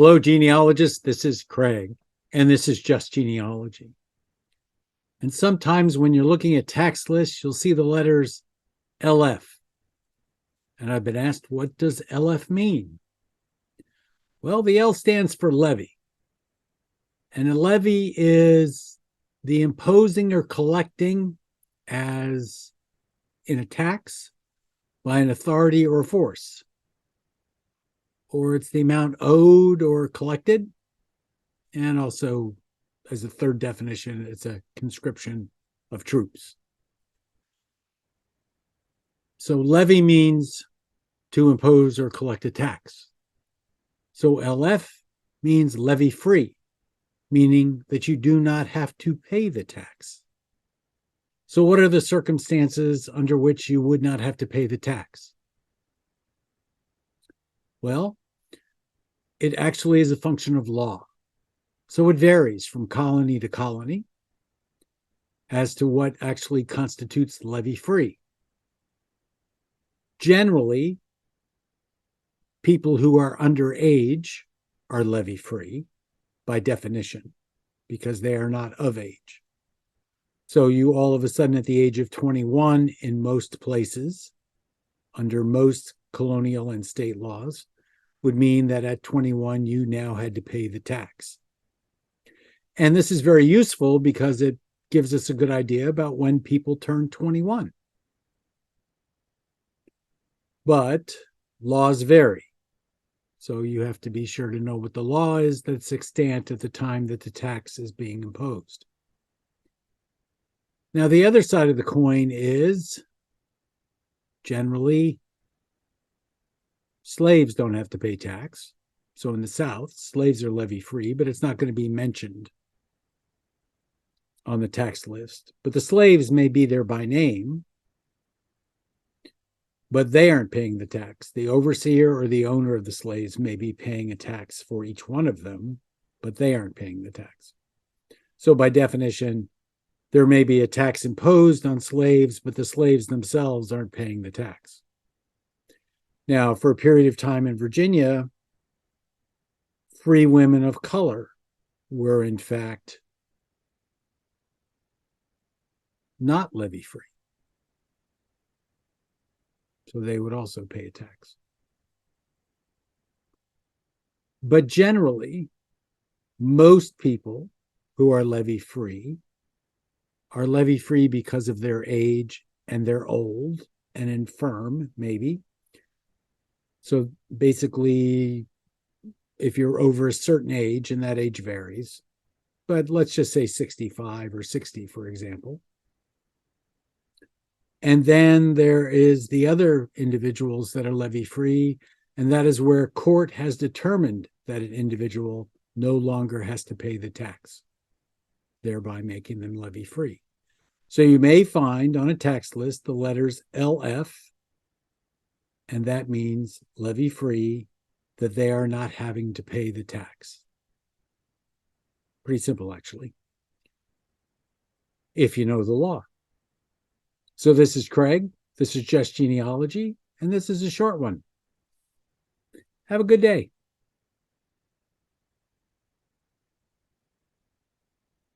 Hello, genealogists. This is Craig, and this is Just Genealogy. And sometimes when you're looking at tax lists, you'll see the letters LF. And I've been asked, what does LF mean? Well, the L stands for levy. And a levy is the imposing or collecting as in a tax by an authority or force. Or it's the amount owed or collected. And also, as a third definition, it's a conscription of troops. So levy means to impose or collect a tax. So LF means levy free, meaning that you do not have to pay the tax. So what are the circumstances under which you would not have to pay the tax? Well, it actually is a function of law. So it varies from colony to colony as to what actually constitutes levy-free. Generally, people who are underage are levy-free by definition because they are not of age. So you all of a sudden at the age of 21 in most places, under most colonial and state laws, would mean that at 21 you now had to pay the tax. And this is very useful because it gives us a good idea about when people turn 21. But laws vary. So you have to be sure to know what the law is that's extant at the time that the tax is being imposed. Now, the other side of the coin is generally slaves don't have to pay tax. So in the South, slaves are levy-free, but it's not going to be mentioned on the tax list. But the slaves may be there by name, but they aren't paying the tax. The overseer or the owner of the slaves may be paying a tax for each one of them, but they aren't paying the tax. So by definition, there may be a tax imposed on slaves, but the slaves themselves aren't paying the tax. Now, for a period of time in Virginia, free women of color were in fact not levy-free. So they would also pay a tax. But generally, most people who are levy-free are levy-free because of their age and they're old and infirm, maybe. So basically, if you're over a certain age, and that age varies, but let's just say 65 or 60, for example. And then there is the other individuals that are levy-free, and that is where court has determined that an individual no longer has to pay the tax, thereby making them levy-free. So you may find on a tax list the letters LF, and that means levy-free, that they are not having to pay the tax. Pretty simple, actually, if you know the law. So this is Craig, this is Just Genealogy, and this is a short one. Have a good day.